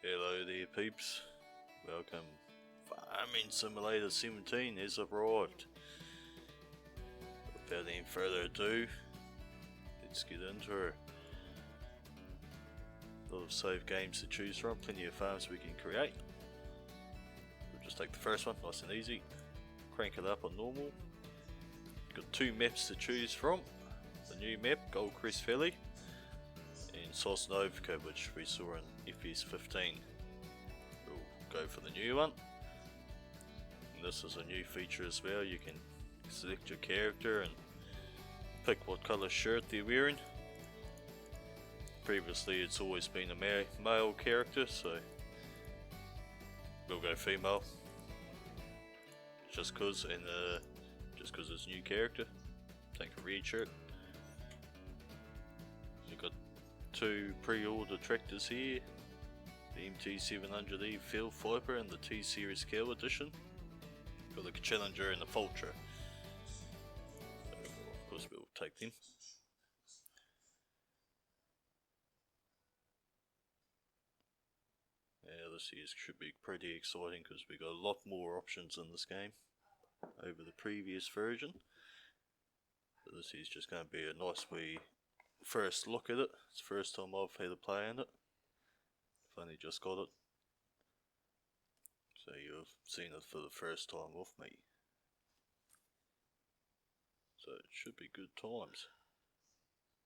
Hello there peeps, welcome. Farming Simulator 17 has arrived. Without any further ado, let's get into it. A lot of save games to choose from, plenty of farms we can create. We'll just take the first one, nice and easy. Crank it up on normal. Got two maps to choose from. The new map, Goldcrest Valley, and Sosnovka, which we saw in FPS 15. We'll go for the new one. And this is a new feature as well. You can select your character and pick what colour shirt they're wearing. Previously it's always been a male character, so we'll go female. Just cause it's new character. Take a red shirt. We've got two pre-order tractors here. The MT700E Field Viper and the T-Series Cow Edition. Got the Challenger and the Vulture. So of course we'll take them. Yeah, this here should be pretty exciting because we got a lot more options in this game over the previous version. So this is just going to be a nice wee first look at it. It's the first time I've had a play in it. I've only just got it. So you've seen it for the first time off me. So it should be good times.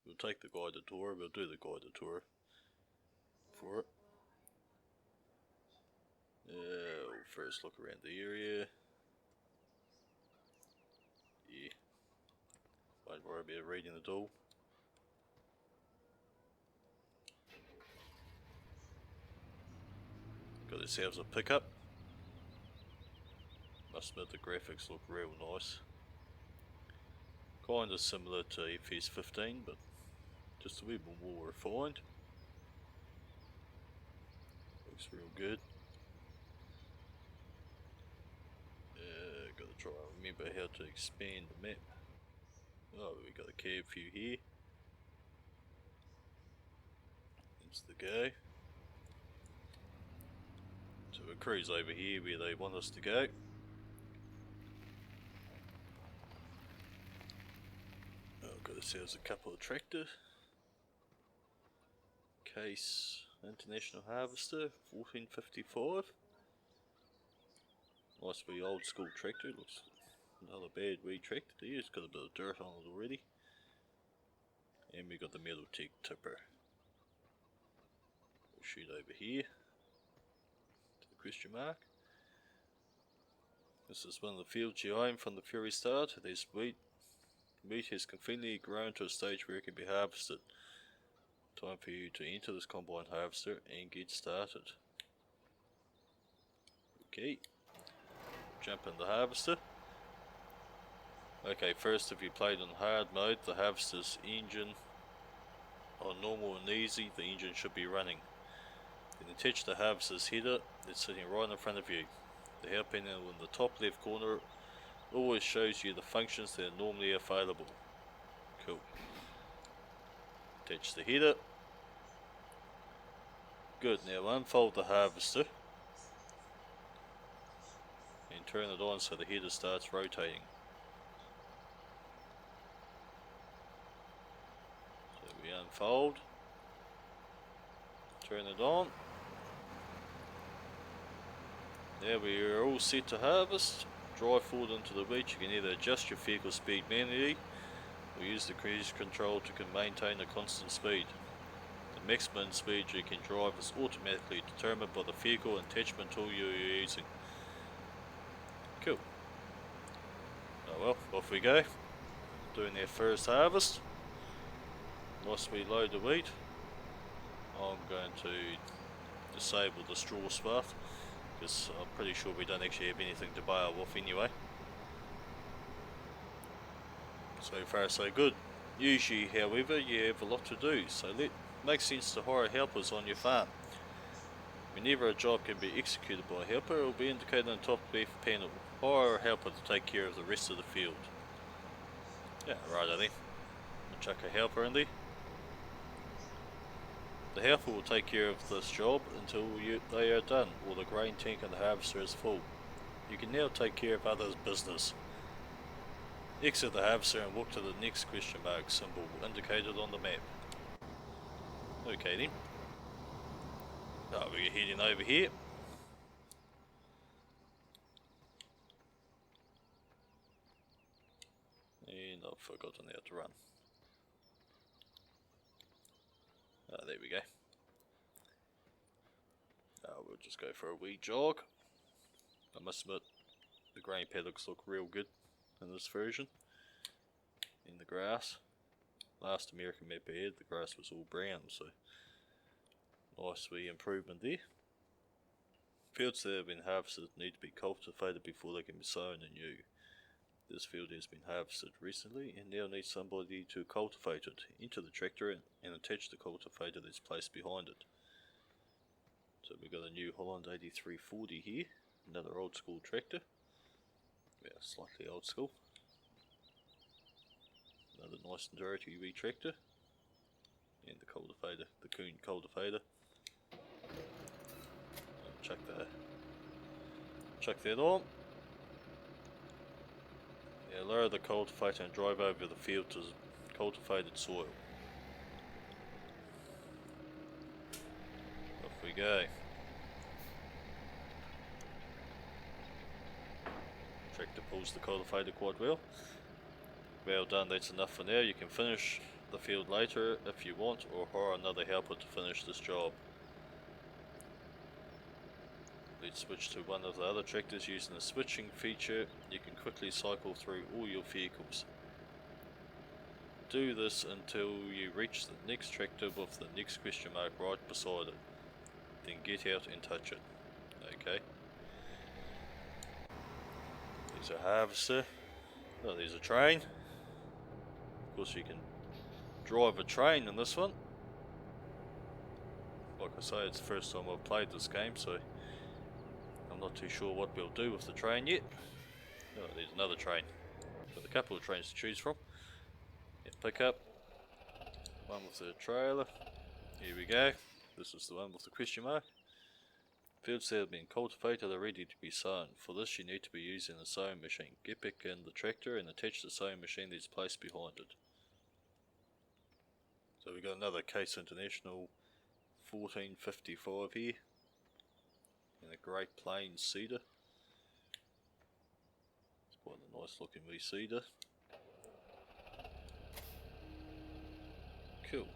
We'll take the guided tour, we'll do the guided tour for it. We'll first look around the area. Yeah. Won't worry about reading it all. Got ourselves a pickup. Must admit the graphics look real nice. Kinda similar to FPS 15, but just a wee bit more refined. Looks real good. Gotta try and remember how to expand the map. Oh, we got a cab view here. That's the go. So we'll cruise over here where they want us to go. Got ourselves a couple of tractors. Case International Harvester 1455. Nice wee old school tractor. Looks another bad wee tractor there. It's got a bit of dirt on it already. And we got the Metaltech tipper. We'll shoot over here to the question mark. This is one of the fields you own from the very start. There's wheat. Wheat has conveniently grown to a stage where it can be harvested. Time for you to enter this combine harvester and get started. Okay, jump in the harvester. Okay, first if you played on hard mode, the harvester's engine On normal and easy, the engine should be running. Then attach the harvester's header that's sitting right in front of you. The help panel in the top left corner always shows you the functions that are normally available. Cool. Attach the header. Good, now unfold the harvester and turn it on so the header starts rotating. So we unfold, turn it on. Now we are all set to harvest. Drive forward into the beach. You can either adjust your vehicle speed manually or use the cruise control to maintain a constant speed. The maximum speed you can drive is automatically determined by the vehicle attachment tool you're using. Cool. Oh well, off we go. Doing our first harvest. Whilst we load the wheat, I'm going to disable the straw swath, because I'm pretty sure we don't actually have anything to bale off anyway. So far so good. Usually, however, you have a lot to do, so it makes sense to hire helpers on your farm. Whenever a job can be executed by a helper, it will be indicated on the top left panel. Hire a helper to take care of the rest of the field. Yeah, righto then. We'll chuck a helper in there. The helper will take care of this job until they are done, or the grain tank and the harvester is full. You can now take care of others' business. Exit the harvester and walk to the next question mark symbol indicated on the map. Okay then. Oh, we're heading over here. And I've forgotten how to run. There we go. We'll just go for a wee jog. I must admit, the grain paddocks look real good in this version. In the grass. Last American map I had, the grass was all brown, so nice wee improvement there. Fields that have been harvested need to be cultivated before they can be sown anew. This field has been harvested recently and now needs somebody to cultivate it. Enter the tractor and attach the cultivator that's placed behind it. So we've got a New Holland 8340 here, another old school tractor. Yeah, slightly old school. Another nice and dirty wee tractor. And the cultivator, the Kuhn cultivator. Chuck that on. Now lower the cultivator and drive over the field to cultivated soil. Off we go. Tractor pulls the cultivator quite well. Well done, that's enough for now. You can finish the field later if you want, or hire another helper to finish this job. Let's switch to one of the other tractors. Using the switching feature, you can quickly cycle through all your vehicles. Do this until you reach the next tractor with the next question mark right beside it. Then get out and touch it. Okay. There's a harvester. Oh, there's a train. Of course, you can drive a train in this one. Like I say, it's the first time I've played this game, so I'm not too sure what we'll do with the train yet. Oh, there's another train. Got a couple of trains to choose from. Yeah, pick up. One with the trailer. Here we go. This is the one with the question mark. Fields that have been cultivated are ready to be sown. For this you need to be using a sowing machine. Get back in the tractor and attach the sowing machine that's placed behind it. So we've got another Case International 1455 here. And a Great Plains cedar. It's quite a nice looking wee cedar. Cool.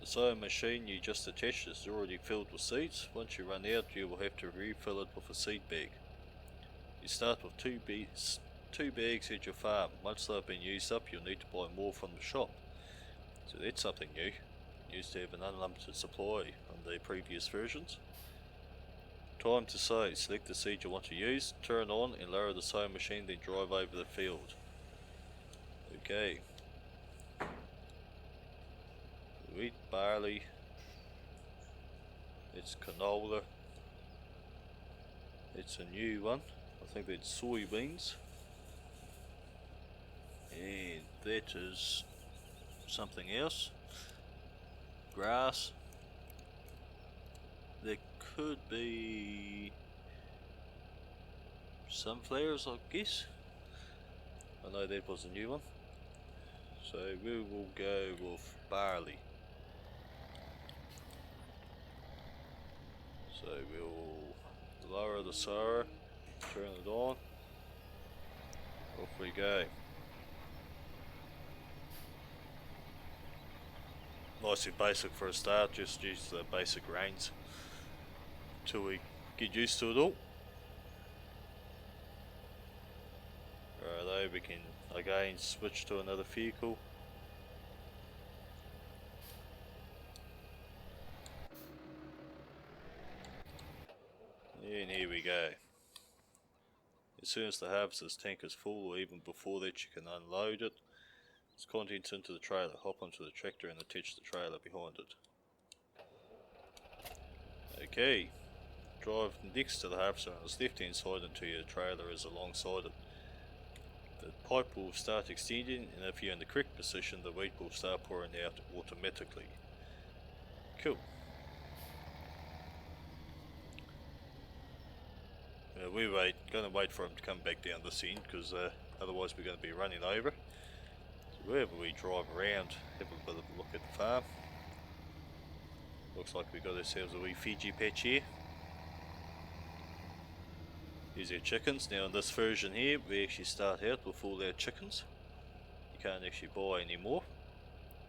The sowing machine you just attached is already filled with seeds. Once you run out, you will have to refill it with a seed bag. You start with two bags at your farm. Once they've been used up, you'll need to buy more from the shop. So that's something new. Used to have an unlimited supply on the previous versions. Time to sow. Select the seed you want to use, turn on and lower the sowing machine, then drive over the field. Okay. wheat, barley, it's canola, it's a new one, I think that's soybeans, and that is something else, grass, there could be sunflowers I guess, I know that was a new one, so we will go with barley. So we'll lower the sower, turn it on, off we go. Nicely basic for a start, just use the basic reins until we get used to it all. Righto, we can again switch to another vehicle. And here we go. As soon as the harvester's tank is full, or even before that, you can unload it. Its contents into the trailer, hop onto the tractor and attach the trailer behind it. Okay, drive next to the harvester on its left hand side until your trailer is alongside it. The pipe will start extending, and if you're in the correct position, the wheat will start pouring out automatically. Cool. We're going to wait for him to come back down this end, because otherwise we're going to be running over. So wherever we drive around, have a bit of a look at the farm. Looks like we've got ourselves a wee Fiji patch here. Here's our chickens. Now in this version here, we actually start out with all our chickens. You can't actually buy any more.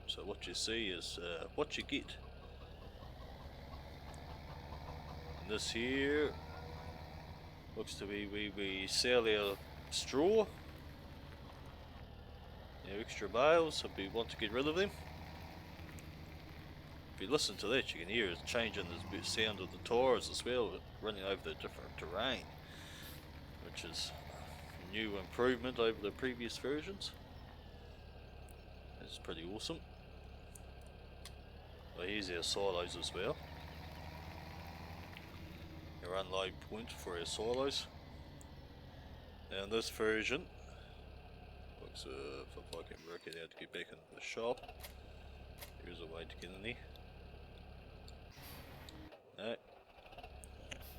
So what you see is what you get. And this here looks to be we sell our straw, our extra bales if we want to get rid of them. If you listen to that, you can hear it changing the sound of the tires as well, running over the different terrain, which is a new improvement over the previous versions. It's pretty awesome. Well, here's our silos as well. Our unload point for our silos. Now in this version, looks if I can work it out to get back into the shop. Here's a way to get in there. No.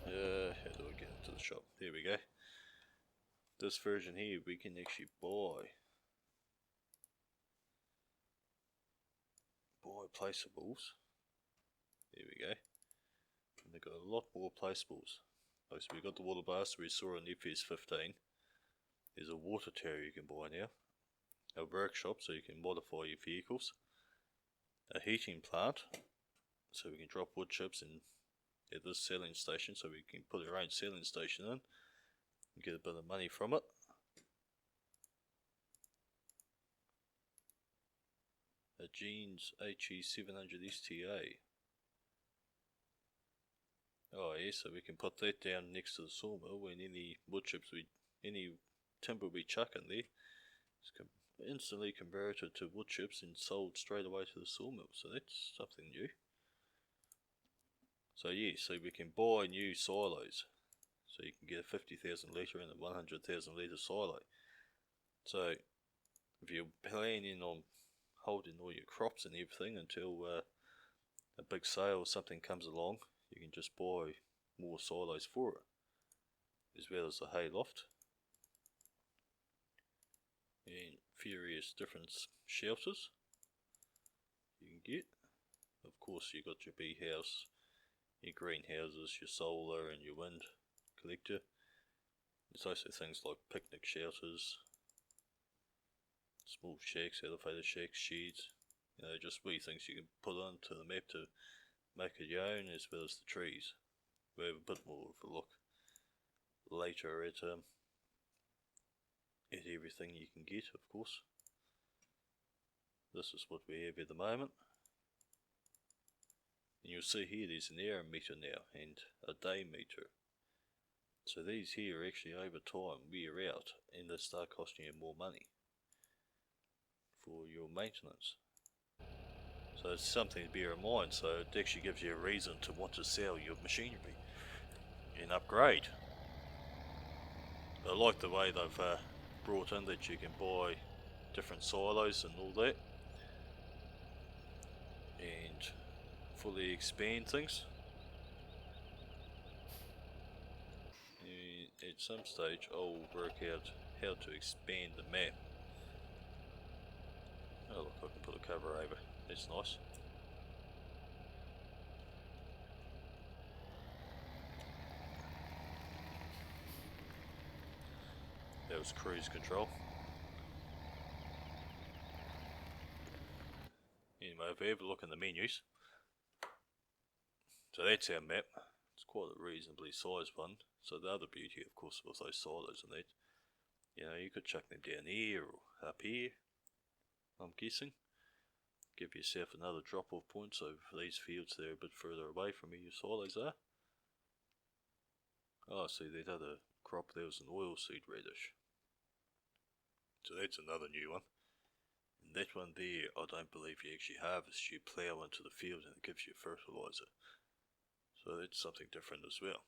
How do I get into the shop? There we go. This version here, we can actually buy placeables. There we go. And they've got a lot more placeables. Like, so we got the water blaster we saw in FS 15. There's a water tower you can buy now. A workshop so you can modify your vehicles. A heating plant so we can drop wood chips in at this selling station, so we can put our own selling station in and get a bit of money from it. A Jeans HE700 STA. Oh yeah, so we can put that down next to the sawmill when any wood chips any timber we chuck in there, it's instantly converted to wood chips and sold straight away to the sawmill, so that's something new. So yeah, so we can buy new silos, so you can get a 50,000 litre and a 100,000 litre silo. So if you're planning on holding all your crops and everything until a big sale or something comes along, you can just buy more silos for it, as well as the hay loft and various different shelters you can get. Of course, you got your bee house, your greenhouses, your solar and your wind collector. There's also things like picnic shelters, small shacks, elevator shacks, sheds, just wee things you can put onto the map to make it your own, as well as the trees. We'll have a bit more of a look later at everything you can get, of course. This is what we have at the moment. And you'll see here there's an hour meter now and a day meter. So these here actually over time wear out and they start costing you more money for your maintenance. So So it's something to bear in mind, so it actually gives you a reason to want to sell your machinery and upgrade. I like the way they've brought in that you can buy different silos and all that, and fully expand things. And at some stage I'll work out how to expand the map. Oh look, I can put a cover over, that's nice. That was cruise control. Anyway, if we have a look in the menus, so that's our map. It's quite a reasonably sized one. So the other beauty, of course, was those silos and that. You know, you could chuck them down here or up here, I'm guessing. Give yourself another drop off point, so for these fields they're a bit further away from where your silos are. Oh, see that other crop there was an oilseed radish. So that's another new one. And that one there, I don't believe you actually harvest, you plough into the field and it gives you fertilizer. So that's something different as well.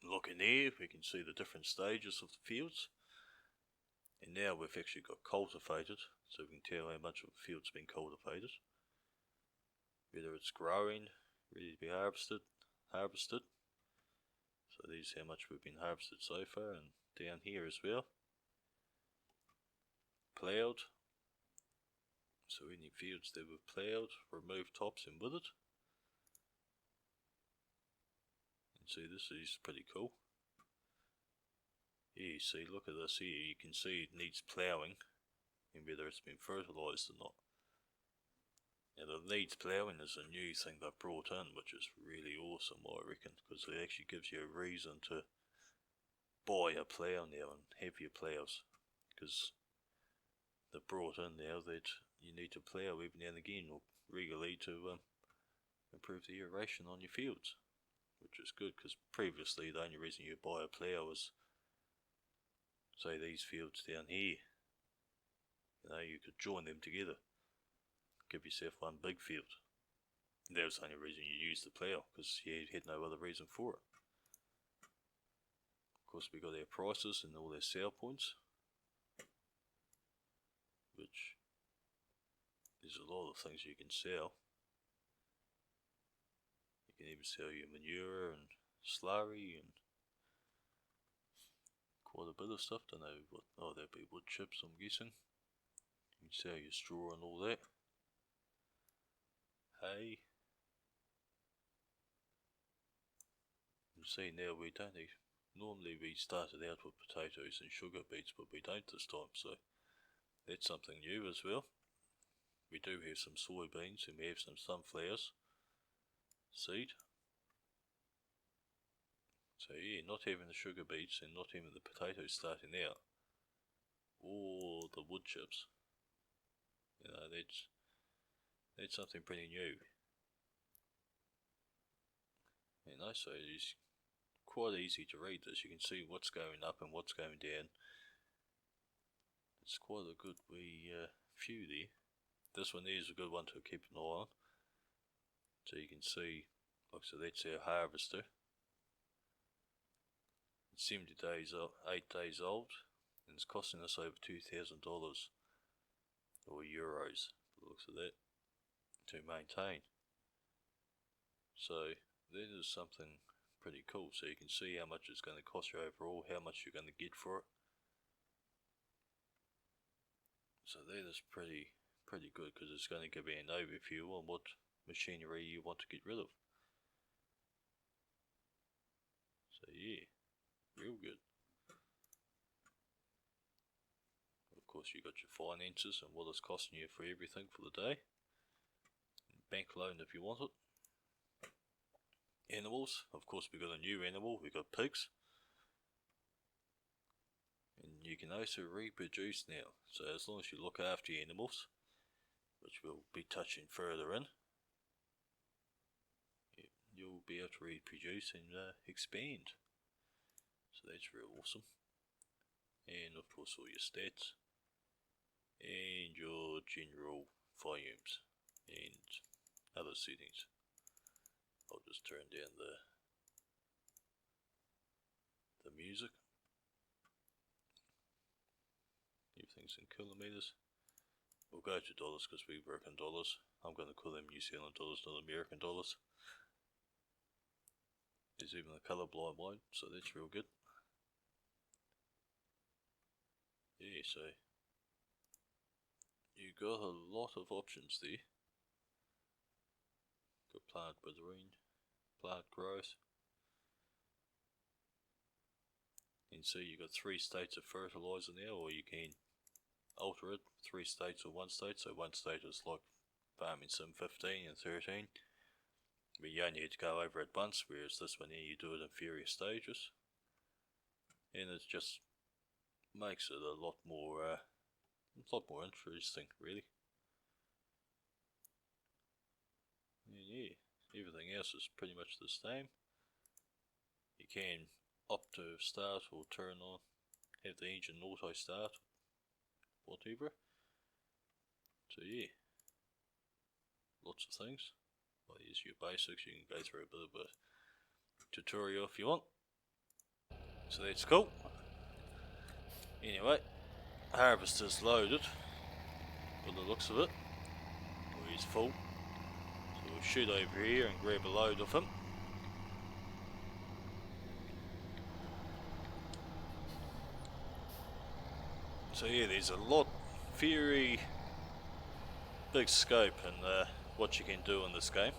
Looking there, we can see the different stages of the fields. And now we've actually got cultivated, so we can tell how much of the field's been cultivated. Whether it's growing, ready to be harvested. So there's how much we've been harvested so far, and down here as well. Ploughed. So any fields that were ploughed, remove tops and with it. And see, this is pretty cool. Yeah, you see, look at this here, you can see it needs ploughing, and whether it's been fertilised or not. Now the needs ploughing is a new thing they've brought in, which is really awesome, I reckon, because it actually gives you a reason to buy a plough now and have your ploughs, because they've brought in now that you need to plough every now and again or regularly to improve the aeration on your fields, which is good, because previously the only reason you buy a plough was, say, these fields down here. You know, you could join them together, give yourself one big field. That was the only reason you used the plough, because you had no other reason for it. Of course, we got our prices and all their sale points, which there's a lot of things you can sell. You can even sell your manure and slurry and quite a bit of stuff. Don't know what, oh, that'd be wood chips, I'm guessing. You can sell your straw and all that. Hay. You see now we don't need, normally we started out with potatoes and sugar beets, but we don't this time, so that's something new as well. We do have some soybeans and we have some sunflowers seed. So yeah, not having the sugar beets and not having the potatoes starting out, or the wood chips, you know, that's something pretty new. You know, so it's quite easy to read this. You can see what's going up and what's going down. It's quite a good wee few there. This one there is a good one to keep an eye on. So you can see, like, so that's our harvester. It's 70 days, 8 days old, and it's costing us over $2,000 or euros, by the looks of that, to maintain. So that is something pretty cool. So you can see how much it's going to cost you overall, how much you're going to get for it. So that is pretty good, because it's going to give you an overview on what machinery you want to get rid of. So yeah, real good. Of course you got your finances and what it's costing you for everything for the day. Bank loan if you want it. Animals, of course we got a new animal, we got pigs. And you can also reproduce now, so as long as you look after your animals, which we'll be touching further in, you'll be able to reproduce and expand. So that's real awesome. And of course all your stats. general volumes and other settings. I'll just turn down the music. Everything's in kilometers. We'll go to dollars because we work in dollars. I'm going to call them New Zealand dollars, not American dollars. There's even a colour blind mode, so that's real good. Yeah, so you got a lot of options there. Got plant withering, plant growth. And so you got 3 states of fertilizer now, or you can alter it, 3 states or 1 state. So 1 state is like farming sim 15 and 13, but you only had to go over it once, whereas this one here you do it in various stages, and it just makes it a lot more interesting, really. And yeah, everything else is pretty much the same. You can opt to start or turn on, have the engine auto start, whatever. So yeah, lots of things. Well, here's your basics. You can go through a bit of a tutorial if you want. So that's cool. Anyway, harvester's loaded, by the looks of it. Well, he's full. So we'll shoot over here and grab a load of him. So yeah, there's a lot, very big scope in what you can do in this game,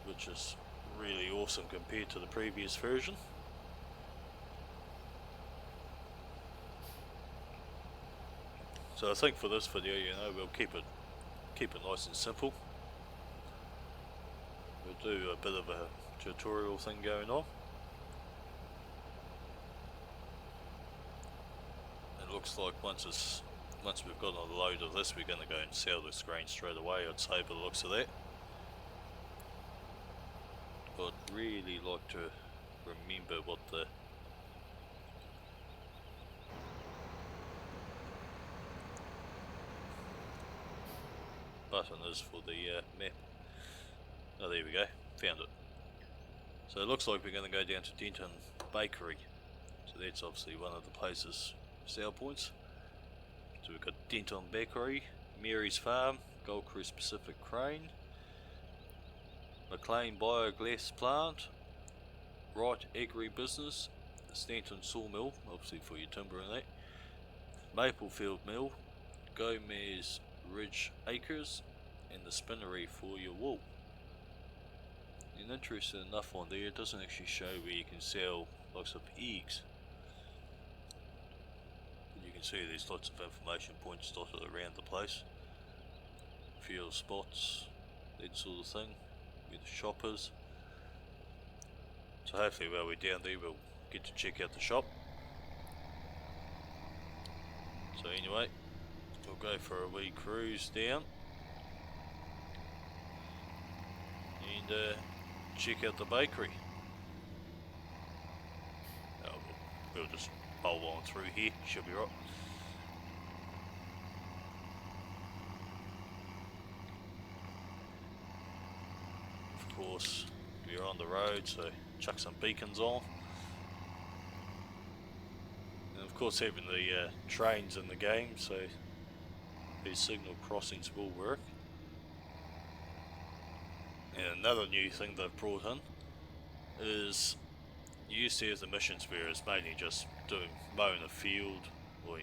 which is really awesome compared to the previous version. So I think for this video, we'll keep it nice and simple. We'll do a bit of a tutorial thing going on. It looks like once we've got a load of this, we're going to go and sell this grain straight away, I'd say, by the looks of that. But I'd really like to remember what the button is for the map. Oh, there we go, found it. So it looks like we're going to go down to Denton Bakery. So that's obviously one of the places, sale points. So we've got Denton Bakery, Mary's Farm, Goldcrest Pacific Crane, McLean Bioglass Plant, Wright Agri Business, Stanton Sawmill, obviously for your timber and that, Maplefield Mill, Gomez Ridge Acres, and the Spinnery for your wool. And interesting enough on there, it doesn't actually show where you can sell lots of eggs. But you can see there's lots of information points dotted around the place. Fuel spots, that sort of thing, where the shop is. So hopefully while we're down there we'll get to check out the shop. So anyway, we'll go for a wee cruise down and check out the bakery. We'll just bowl on through here, should be right. Of course, we're on the road, so chuck some beacons on. And of course having the trains in the game, so these signal crossings will work. And another new thing they've brought in is you used to have the missions where it's mainly just mowing a field, or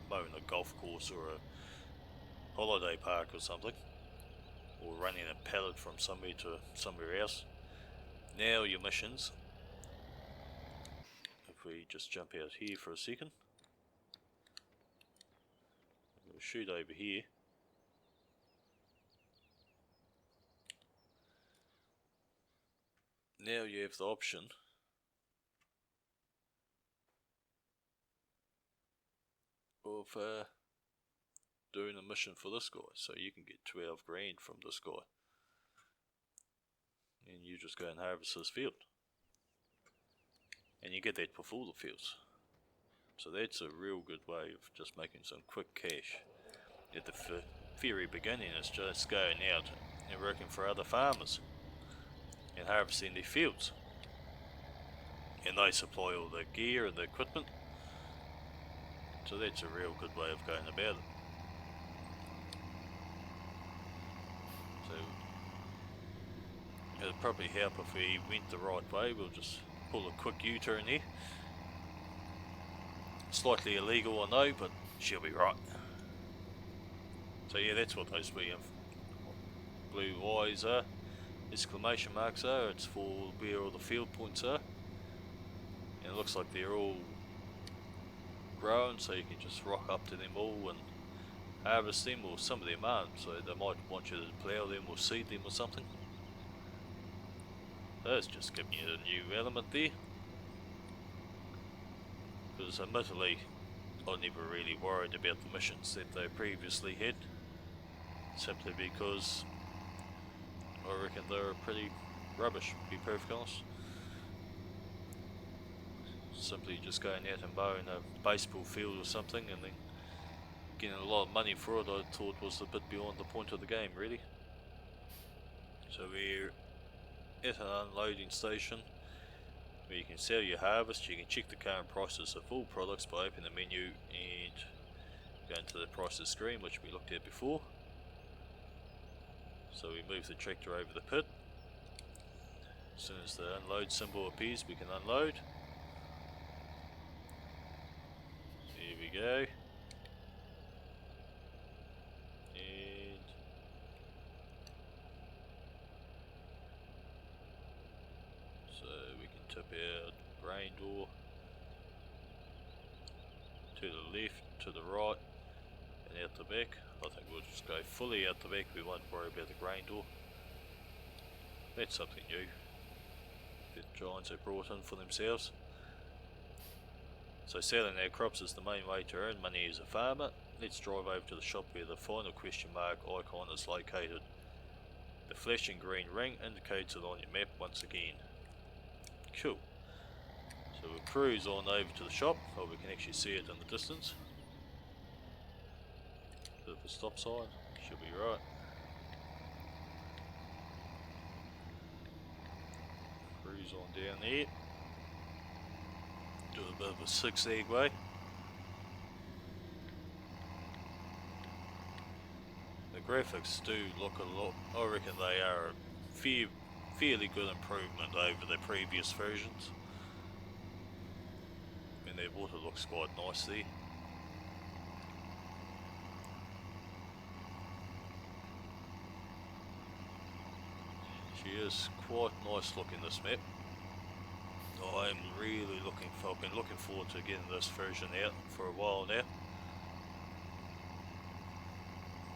mowing a golf course or a holiday park or something, or running a pallet from somewhere to somewhere else. Now your missions, if we just jump out here for a second, we'll shoot over here. Now you have the option of doing a mission for this guy, so you can get 12 grand from this guy, and you just go and harvest his field, and you get that for all the fields. So that's a real good way of just making some quick cash. At the very beginning, it's just going out and working for other farmers and harvesting their fields. And they supply all the gear and the equipment. So that's a real good way of going about it. So it'll probably help if we went the right way. We'll just pull a quick U-turn here. Slightly illegal, I know, but she'll be right. So yeah, that's what those blue eyes are, exclamation marks are. It's for where all the field points are. And it looks like they're all grown, so you can just rock up to them all and harvest them, or some of them aren't, so they might want you to plough them or seed them or something. That's just giving you a new element there. Because admittedly, I never really worried about the missions that they previously had, simply because I reckon they were pretty rubbish, to be perfectly honest. Simply just going out and mowing a baseball field or something and then getting a lot of money for it, I thought was a bit beyond the point of the game, really. So we're at an unloading station where you can sell your harvest. You can check the current prices of all products by opening the menu and going to the prices screen, which we looked at before. So we move the tractor over the pit. As soon as the unload symbol appears, we can unload. Here we go. And so we can tip our grain door to the left, to the right, and out the back. I think we'll just go fully out the back, we won't worry about the grain door. That's something new that Giants have brought in for themselves. So selling our crops is the main way to earn money as a farmer. Let's drive over to the shop where the final question mark icon is located. The flashing green ring indicates it on your map once again. Cool. So we'll cruise on over to the shop, or we can actually see it in the distance. Bit of a stop sign, should be right. Cruise on down there. Do a bit of a zigzag way. The graphics do look a lot, I reckon they are a fairly good improvement over the previous versions. And their water looks quite nice there. She is quite nice looking, this map. I'm really I've been looking forward to getting this version out for a while now.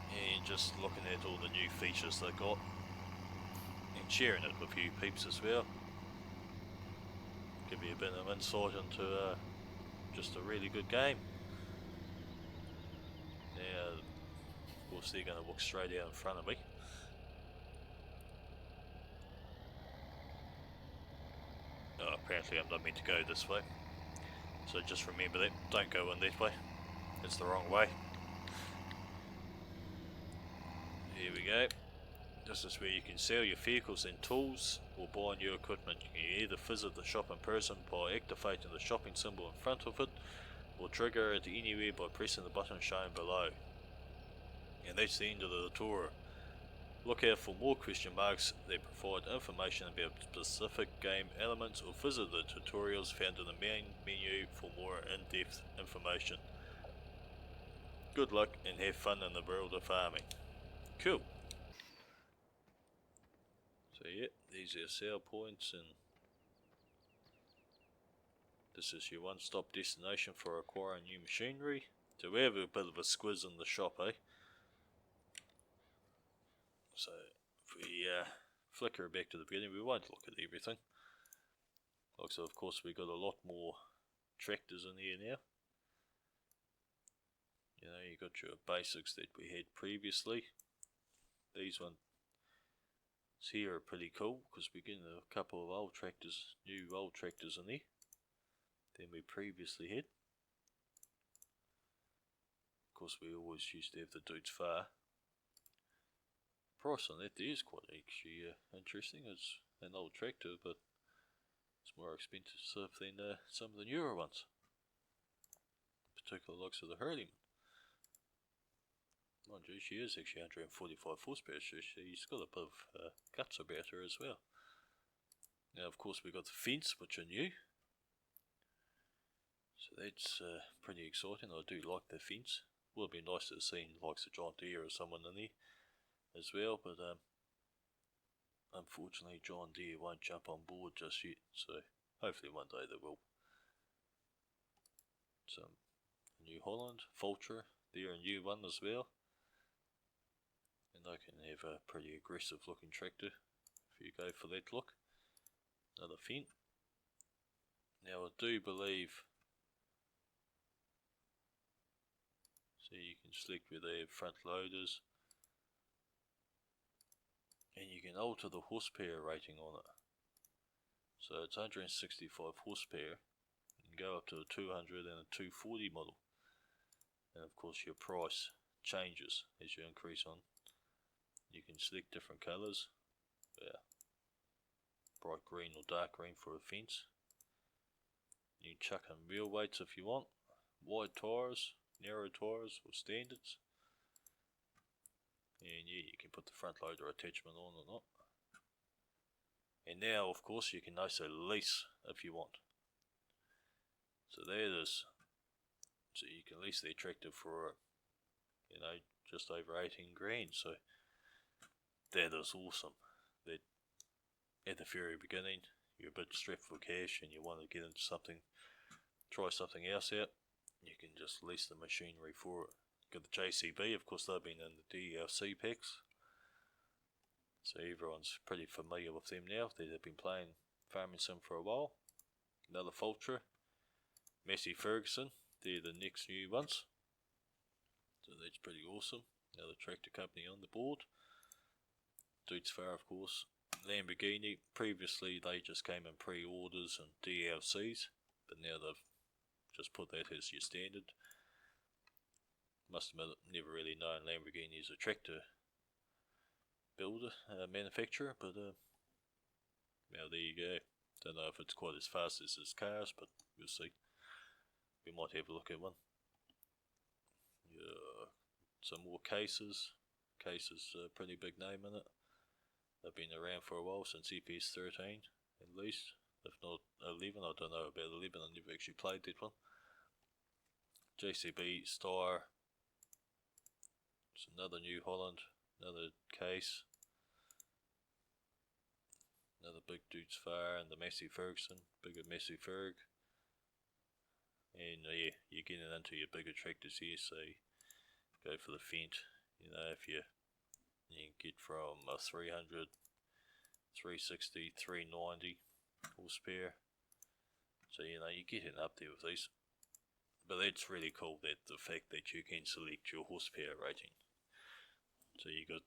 And just looking at all the new features they got. And sharing it with you peeps as well. Give you a bit of insight into just a really good game. Now, of course they're going to look straight out in front of me. Oh, apparently I'm not meant to go this way. So just remember that, don't go in that way. It's the wrong way. Here we go. This is where you can sell your vehicles and tools or buy new equipment. You can either visit the shop in person by activating the shopping symbol in front of it, or trigger it anywhere by pressing the button shown below. And that's the end of the tutorial. Look out for more question marks that provide information about specific game elements, or visit the tutorials found in the main menu for more in-depth information. Good luck and have fun in the world of farming. Cool. So yeah, these are sale points, and this is your one-stop destination for acquiring new machinery. So we have a bit of a squiz in the shop, eh? So if we flicker back to the beginning, we won't look at everything. Like, so of course we got a lot more tractors in here now. You know, you got your basics that we had previously. These ones here are pretty cool because we're getting a couple of old tractors, new old tractors in there than we previously had. course we always used to have the Dudes Far. Price on that there is quite actually interesting. It's an old tractor, but it's more expensive than some of the newer ones. Particular looks of the Hurleyman. Mind you, she is actually 145 horsepower, so she's got a bit of guts about her as well. Now of course we got the fence, which are new. So that's pretty exciting. I do like the fence. Would be nice to see like a John Deere or someone in there as well, but unfortunately John Deere won't jump on board just yet, so hopefully one day they will. Some New Holland, Vulture, they're a new one as well, and they can have a pretty aggressive looking tractor if you go for that look. Another Fendt. Now I do believe, so you can select where they have front loaders, and you can alter the horsepower rating on it. So it's 165 horsepower, you can go up to a 200 and a 240 model, and of course your price changes as you increase on. You can select different colours, bright green or dark green for a fence. You can chuck in wheel weights if you want, wide tyres, narrow tyres or standards. And yeah, you can put the front loader attachment on or not. And now of course you can also lease if you want. So there it is. So you can lease the tractor for, you know, just over 18 grand. So that is awesome. That at the very beginning you're a bit strapped for cash and you want to get into something, try something else out, you can just lease the machinery for it. Got the JCB, of course they've been in the DLC packs, so everyone's pretty familiar with them now. They've been playing Farming Sim for a while. Another Vulture, Massey Ferguson, they're the next new ones, so that's pretty awesome. Another tractor company on the board. Dudes Far of course. Lamborghini, previously they just came in pre-orders and DLCs, but now they've just put that as your standard. Must admit, never really known Lamborghini as a tractor builder, manufacturer, but now there you go. Don't know if it's quite as fast as his cars, but we'll see. We might have a look at one. Yeah, some more cases. Case is a pretty big name in it. They've been around for a while, since EPS 13 at least, if not 11. I don't know about 11, I never actually played that one. JCB Star, it's another New Holland, another case, another big Dudes Far, and the Massey Ferguson, bigger Massey Ferg. And yeah, you're getting into your bigger tractors here, so go for the Fendt. You know, if you can get from a 300, 360, 390 horsepower. So you know, you're getting up there with these. But that's really cool, that the fact that you can select your horsepower rating. So you got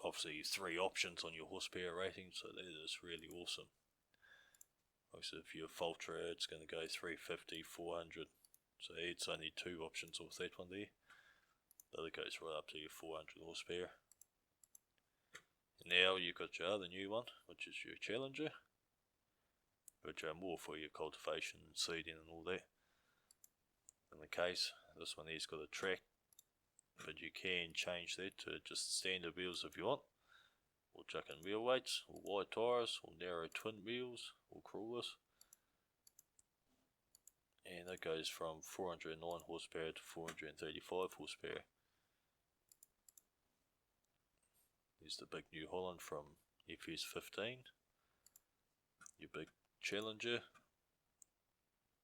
obviously 3 options on your horsepower rating, so that is really awesome. Obviously if you're a Vulture, it's going to go 350, 400. So it's only 2 options with that one there. The other goes right up to your 400 horsepower. Now you've got your other new one, which is your Challenger, which are more for your cultivation and seeding and all that. In the case, this one here's got a track, but you can change that to just standard wheels if you want, or chuck in wheel weights, or wide tyres, or narrow twin wheels, or crawlers. And that goes from 409 horsepower to 435 horsepower. There's the big New Holland from EPS 15, your big Challenger,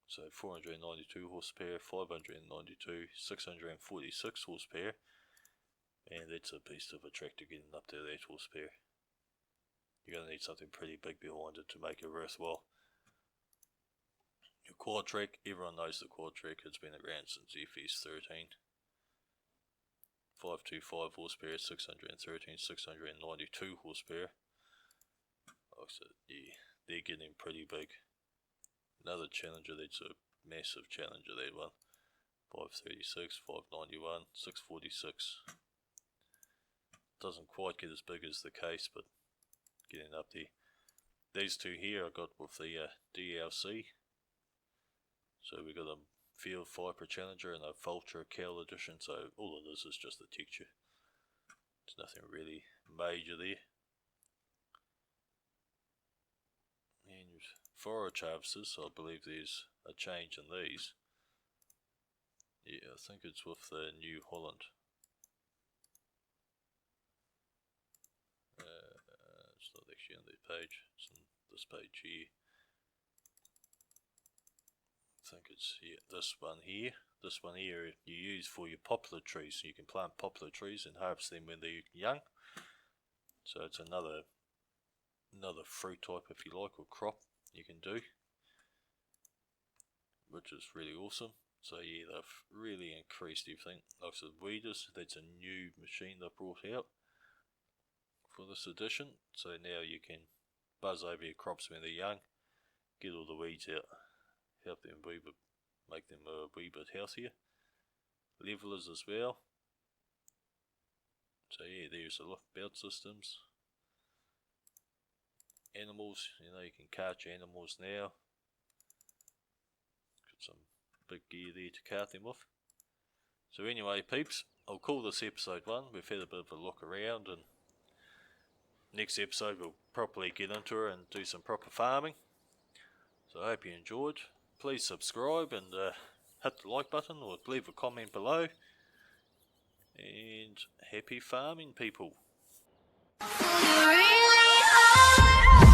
so 492 horsepower, 592, 646 horsepower, and that's a beast of a tractor getting up to that horsepower. You're going to need something pretty big behind it to make it worthwhile. Your Quadtrac, everyone knows the Quadtrac, it's been around since EPS 13. 525 horsepower, 613, 692 horsepower. So yeah, they're getting pretty big. Another Challenger, that's a massive Challenger, that one. 536, 591, 646. Doesn't quite get as big as the case, but getting up there. These two here I got with the DLC. So we got a Field Viper Challenger and a Vulture Cowl Edition, so all of this is just the texture. There's nothing really major there. And forage harvesters, I believe there's a change in these. Yeah, I think it's with the New Holland. It's not actually on that page, it's on this page here. I think it's this one here. This one here you use for your poplar trees. So you can plant poplar trees and harvest them when they're young. So it's another fruit type, if you like, or crop you can do, which is really awesome. So yeah, they've really increased everything. Like I said, weeders, that's a new machine they brought out for this edition. So now you can buzz over your crops when they're young, get all the weeds out, help them make them a wee bit healthier. Levelers as well. So yeah, there's a look, belt systems. Animals, you know, you can cart your animals now. Got some big gear there to cart them off. So anyway, peeps, I'll call this episode 1. We've had a bit of a look around, and next episode we'll properly get into it and do some proper farming. So I hope you enjoyed. Please subscribe and hit the like button or leave a comment below. And happy farming, people. You really are.